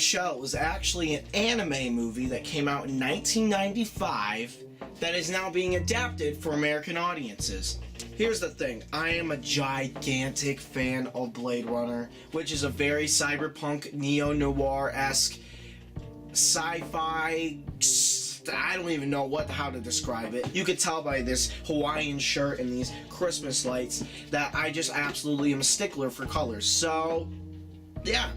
Shell is actually an anime movie that came out in 1995 that is now being adapted for American audiences. Here's the thing, I am a gigantic fan of Blade Runner, which is a very cyberpunk, neo-noir-esque, sci-fi, I don't even know how to describe it. You could tell by this Hawaiian shirt and these Christmas lights that I just absolutely am a stickler for colors. So, yeah.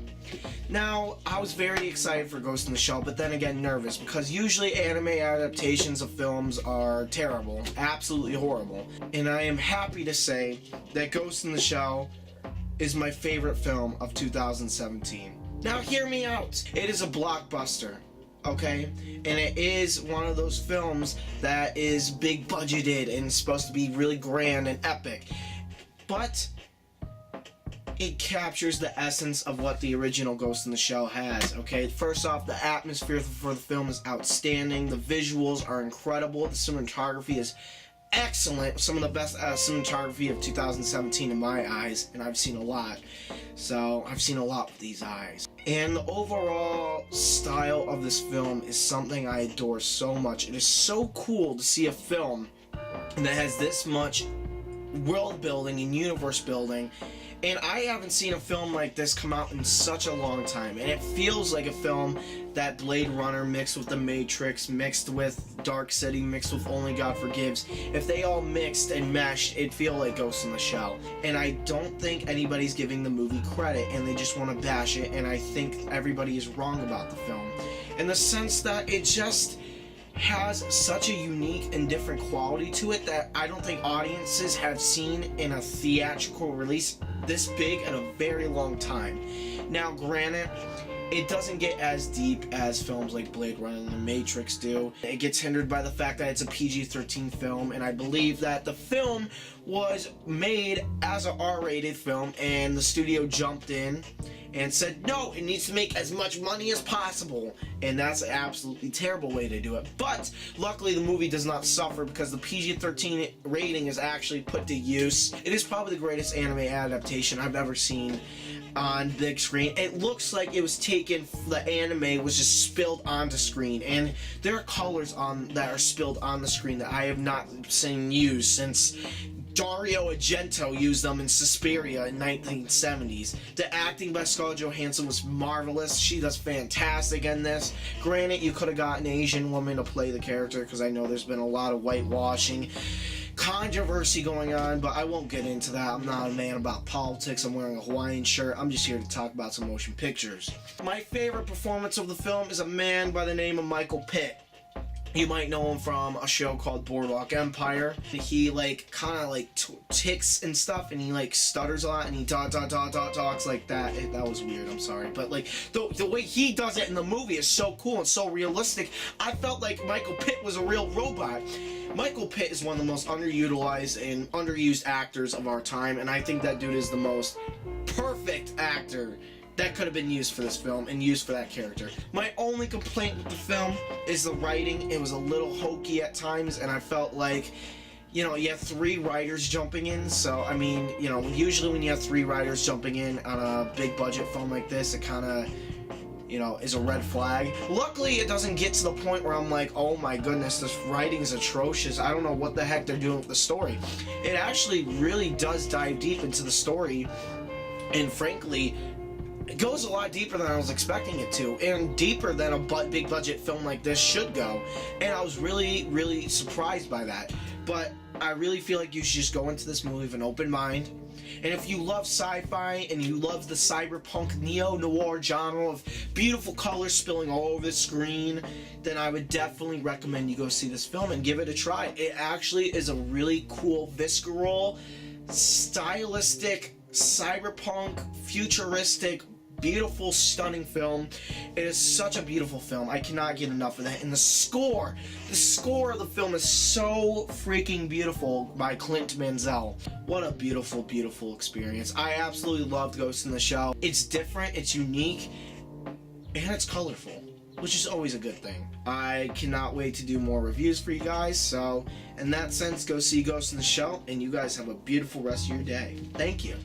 Now, I was very excited for Ghost in the Shell, but then again nervous, because usually anime adaptations of films are terrible, absolutely horrible. And I am happy to say that Ghost in the Shell is my favorite film of 2017. Now, hear me out. It is a blockbuster, okay? And it is one of those films that is big budgeted and supposed to be really grand and epic. But it captures the essence of what the original Ghost in the Shell has, okay? First off, the atmosphere for the film is outstanding. The visuals are incredible. The cinematography is excellent. Some of the best cinematography of 2017 in my eyes, and I've seen a lot. So, I've seen a lot with these eyes. And the overall style of this film is something I adore so much. It is so cool to see a film that has this much world building and universe building. And I haven't seen a film like this come out in such a long time. And it feels like a film that Blade Runner mixed with The Matrix, mixed with Dark City, mixed with Only God Forgives. If they all mixed and meshed, it'd feel like Ghost in the Shell. And I don't think anybody's giving the movie credit, and they just want to bash it. And I think everybody is wrong about the film, in the sense that it just has such a unique and different quality to it that I don't think audiences have seen in a theatrical release this big in a very long time. Now, granted, it doesn't get as deep as films like Blade Runner and The Matrix do. It gets hindered by the fact that it's a PG-13 film, and I believe that the film was made as an R-rated film, and the studio jumped in and said, no, it needs to make as much money as possible. And that's an absolutely terrible way to do it. But luckily the movie does not suffer, because the PG-13 rating is actually put to use. It is probably the greatest anime adaptation I've ever seen on big screen. It looks like it was taken, the anime was just spilled onto screen, and there are colors that are spilled on the screen that I have not seen used since Dario Argento used them in Suspiria in 1970s. The acting by Scarlett Johansson was marvelous. She does fantastic in this. Granted, you could have gotten an Asian woman to play the character, because I know there's been a lot of whitewashing controversy going on, but I won't get into that. I'm not a man about politics. I'm wearing a Hawaiian shirt. I'm just here to talk about some motion pictures. My favorite performance of the film is a man by the name of Michael Pitt. You might know him from a show called Boardwalk Empire. He kind of ticks and stuff, and he stutters a lot, and he talks like that. That was weird, I'm sorry. But the way he does it in the movie is so cool and so realistic. I felt like Michael Pitt was a real robot. Michael Pitt is one of the most underutilized and underused actors of our time, and I think that dude is the most perfect actor that could have been used for this film and used for that character. My only complaint with the film is the writing. It was a little hokey at times, and I felt like, you have 3 writers jumping in, so, I mean, usually when you have 3 writers jumping in on a big budget film like this, it kind of, is a red flag. Luckily, it doesn't get to the point where I'm like, oh my goodness, this writing is atrocious. I don't know what the heck they're doing with the story. It actually really does dive deep into the story, and frankly, it goes a lot deeper than I was expecting it to, and deeper than a big budget film like this should go, and I was really, really surprised by that. But I really feel like you should just go into this movie with an open mind, and if you love sci-fi and you love the cyberpunk neo-noir genre of beautiful colors spilling all over the screen, then I would definitely recommend you go see this film and give it a try. It actually is a really cool, visceral, stylistic, cyberpunk, futuristic, beautiful, stunning film. It is such a beautiful film. I cannot get enough of that. And the score of the film is so freaking beautiful by Clint Mansell. What a beautiful, beautiful experience. I absolutely loved Ghost in the Shell. It's different, it's unique, and it's colorful, which is always a good thing. I cannot wait to do more reviews for you guys, so in that sense, go see Ghost in the Shell, and you guys have a beautiful rest of your day. Thank you.